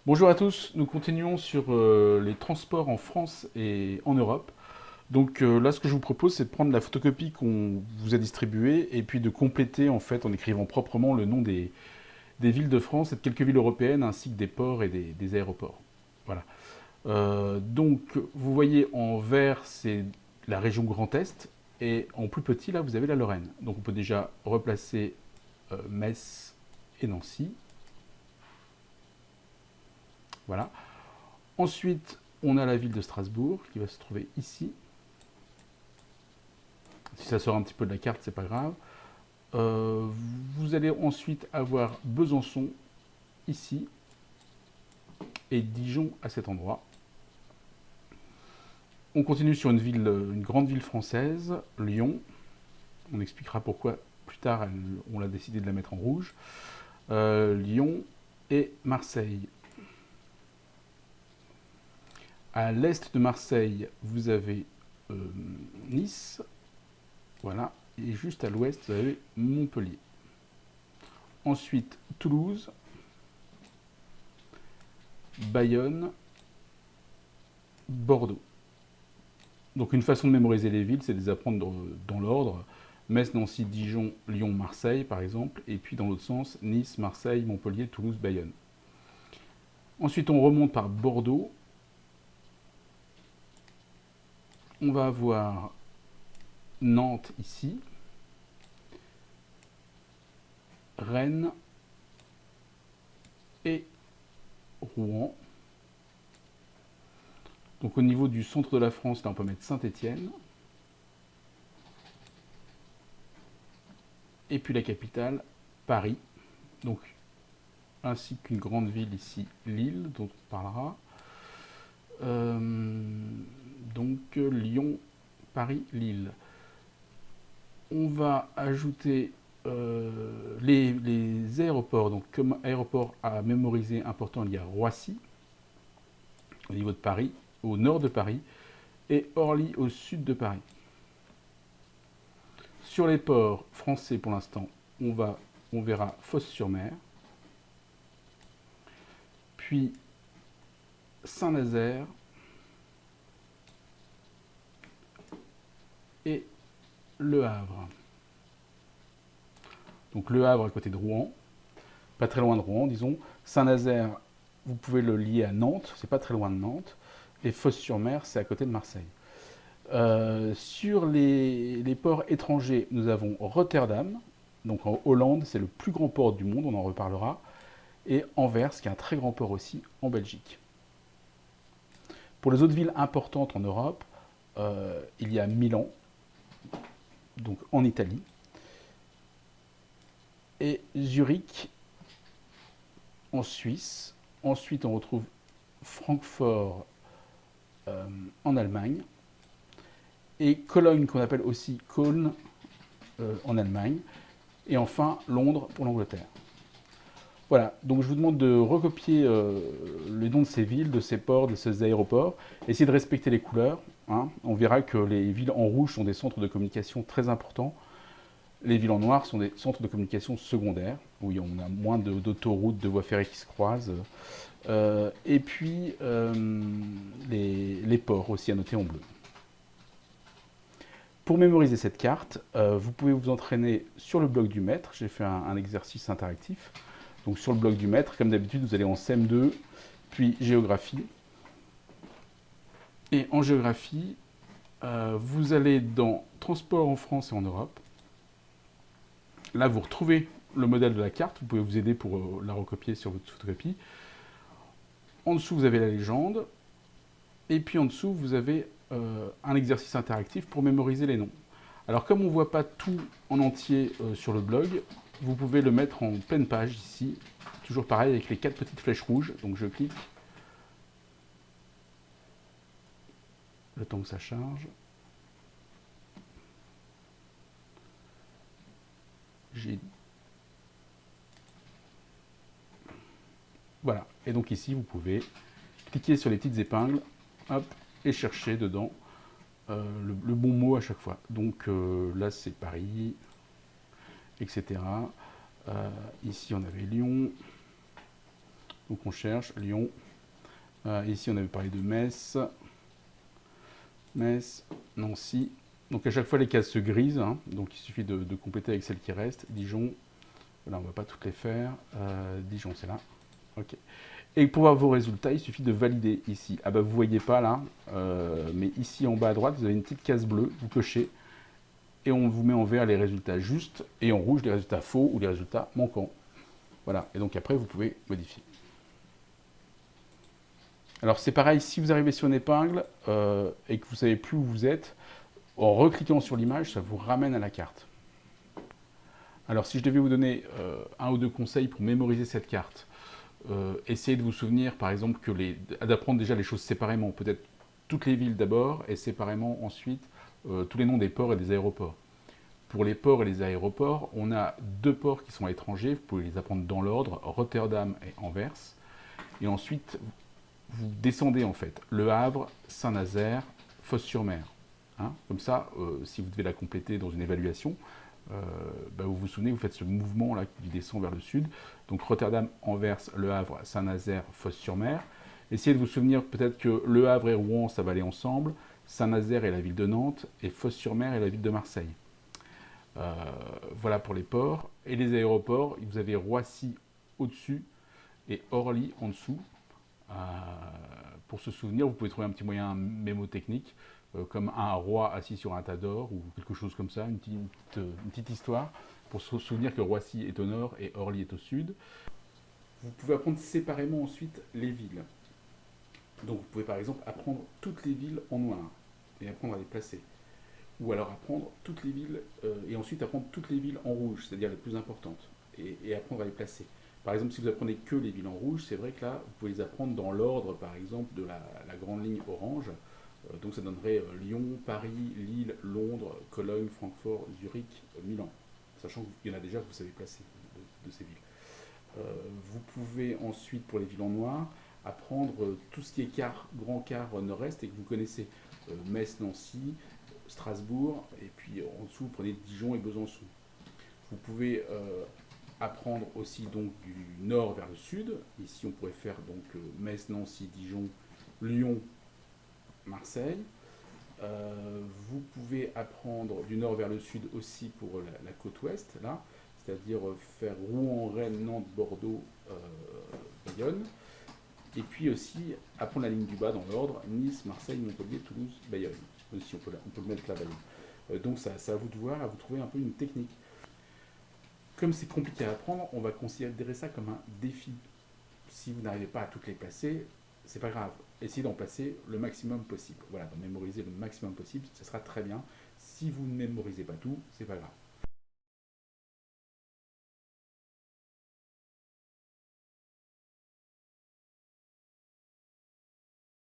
Bonjour à tous, nous continuons sur les transports en France et en Europe. Donc là, ce que je vous propose, c'est de prendre la photocopie qu'on vous a distribuée et puis de compléter en fait en écrivant proprement le nom des villes de France et de quelques villes européennes ainsi que des ports et des aéroports. Voilà. Donc vous voyez en vert, c'est la région Grand Est et en plus petit, là, vous avez la Lorraine. Donc on peut déjà replacer Metz et Nancy. Voilà. Ensuite, on a la ville de Strasbourg qui va se trouver ici. Si ça sort un petit peu de la carte, c'est pas grave. Euh, Vous allez ensuite avoir Besançon ici et Dijon à cet endroit. On continue sur une grande ville française, Lyon. On expliquera pourquoi plus tard on a décidé de la mettre en rouge. Lyon et Marseille. À l'est de Marseille, vous avez euh, Nice. Voilà. Et juste à l'ouest, vous avez Montpellier. Ensuite, Toulouse, Bayonne, Bordeaux. Donc une façon de mémoriser les villes, c'est de les apprendre dans l'ordre. Metz, Nancy, Dijon, Lyon, Marseille, par exemple. Et puis dans l'autre sens, Nice, Marseille, Montpellier, Toulouse, Bayonne. Ensuite, on remonte par Bordeaux. On va avoir Nantes ici, Rennes et Rouen. Donc au niveau du centre de la France, là on peut mettre Saint-Étienne. Et puis la capitale, Paris. Donc ainsi qu'une grande ville ici, Lille, dont on parlera. Euh, donc Lyon, Paris, Lille. On va ajouter les aéroports. Donc comme aéroport à mémoriser important, il y a Roissy, au niveau de Paris, au nord de Paris, et Orly au sud de Paris. Sur les ports français pour l'instant, on verra Fos-sur-Mer, puis Saint-Nazaire et Le Havre. Donc Le Havre à côté de Rouen, pas très loin de Rouen, disons. Saint-Nazaire, vous pouvez le lier à Nantes, c'est pas très loin de Nantes. Et Fos-sur-Mer, c'est à côté de Marseille. Sur les ports étrangers, nous avons Rotterdam, donc en Hollande, c'est le plus grand port du monde, on en reparlera, et Anvers, qui est un très grand port aussi en Belgique. Pour les autres villes importantes en Europe, il y a Milan, donc en Italie, et Zurich en Suisse. Ensuite, on retrouve Francfort en Allemagne, et Cologne, qu'on appelle aussi Köln en Allemagne, et enfin Londres pour l'Angleterre. Voilà, donc je vous demande de recopier les noms de ces villes, de ces ports, de ces aéroports. Essayez de respecter les couleurs, hein. On verra que les villes en rouge sont des centres de communication très importants. Les villes en noir sont des centres de communication secondaires, où on a moins d'autoroutes, de voies ferrées qui se croisent. Et puis les ports aussi à noter en bleu. Pour mémoriser cette carte, vous pouvez vous entraîner sur le bloc du maître. J'ai fait un exercice interactif. Donc sur le bloc du maître, comme d'habitude, vous allez en CM2, puis géographie. Et en géographie, vous allez dans transport en France et en Europe. Là, vous retrouvez le modèle de la carte. Vous pouvez vous aider pour la recopier sur votre photocopie. En dessous, vous avez la légende. Et puis en dessous, vous avez un exercice interactif pour mémoriser les noms. Alors comme on ne voit pas tout en entier sur le blog, vous pouvez le mettre en pleine page ici. Toujours pareil avec les 4 petites flèches rouges. Donc je clique. Le temps que ça charge. Voilà. Et donc ici, vous pouvez cliquer sur les petites épingles, hop, et chercher dedans le bon mot à chaque fois. Donc là, c'est Paris, etc. Ici, on avait Lyon. Donc on cherche Lyon. Ici, on avait parlé de Metz. Metz, Nancy. Donc à chaque fois, les cases se grisent. Hein. Donc il suffit de compléter avec celles qui restent. Dijon. Là, on ne va pas toutes les faire. Dijon, c'est là. OK. Et pour voir vos résultats, il suffit de valider ici. Ah bah vous ne voyez pas là, mais ici en bas à droite, vous avez une petite case bleue, vous cochez, et on vous met en vert les résultats justes, et en rouge les résultats faux ou les résultats manquants. Voilà, et donc après vous pouvez modifier. Alors c'est pareil, si vous arrivez sur une épingle et que vous ne savez plus où vous êtes, en recliquant sur l'image, ça vous ramène à la carte. Alors si je devais vous donner un ou deux conseils pour mémoriser cette carte, essayez de vous souvenir, par exemple, d'apprendre déjà les choses séparément. Peut-être toutes les villes d'abord, et séparément ensuite tous les noms des ports et des aéroports. Pour les ports et les aéroports, on a deux ports qui sont étrangers, vous pouvez les apprendre dans l'ordre, Rotterdam et Anvers. Et ensuite, vous descendez en fait, Le Havre, Saint-Nazaire, Fos-sur-Mer. Hein, comme ça, si vous devez la compléter dans une évaluation, vous vous souvenez, vous faites ce mouvement là qui descend vers le sud. Donc Rotterdam, Anvers, Le Havre, Saint-Nazaire, Fos-sur-Mer. Essayez de vous souvenir peut-être que Le Havre et Rouen, ça va aller ensemble. Saint-Nazaire est la ville de Nantes et Fos-sur-Mer est la ville de Marseille. Voilà pour les ports. Et les aéroports, vous avez Roissy au-dessus et Orly en dessous. Pour se souvenir, vous pouvez trouver un petit moyen mémotechnique, comme un roi assis sur un tas d'or, ou quelque chose comme ça, une petite histoire, pour se souvenir que Roissy est au nord et Orly est au sud. Vous pouvez apprendre séparément ensuite les villes. Donc vous pouvez par exemple apprendre toutes les villes en noir, et apprendre à les placer. Ou alors apprendre toutes les villes, et ensuite apprendre toutes les villes en rouge, c'est-à-dire les plus importantes, et apprendre à les placer. Par exemple, si vous apprenez que les villes en rouge, c'est vrai que là, vous pouvez les apprendre dans l'ordre, par exemple, de la grande ligne orange. Donc ça donnerait Lyon, Paris, Lille, Londres, Cologne, Francfort, Zurich, Milan. Sachant qu'il y en a déjà que vous savez placer de ces villes. Vous pouvez ensuite, pour les villes en noir, apprendre tout ce qui est grand quart nord-est et que vous connaissez. Metz, Nancy, Strasbourg, et puis en dessous, vous prenez Dijon et Besançon. Vous pouvez apprendre aussi donc du nord vers le sud. Ici, on pourrait faire donc Metz, Nancy, Dijon, Lyon, Marseille. Vous pouvez apprendre du nord vers le sud aussi pour la côte ouest, là, c'est-à-dire faire Rouen, Rennes, Nantes, Bordeaux, Bayonne. Et puis aussi apprendre la ligne du bas dans l'ordre, Nice, Marseille, Montpellier, Toulouse, Bayonne. Aussi, on peut le mettre là, Bayonne. Donc ça à vous de voir, à vous trouver un peu une technique. Comme c'est compliqué à apprendre, on va considérer ça comme un défi. Si vous n'arrivez pas à toutes les placer, c'est pas grave. Essayez d'en placer le maximum possible. Voilà, d'en mémoriser le maximum possible, ce sera très bien. Si vous ne mémorisez pas tout, c'est pas grave.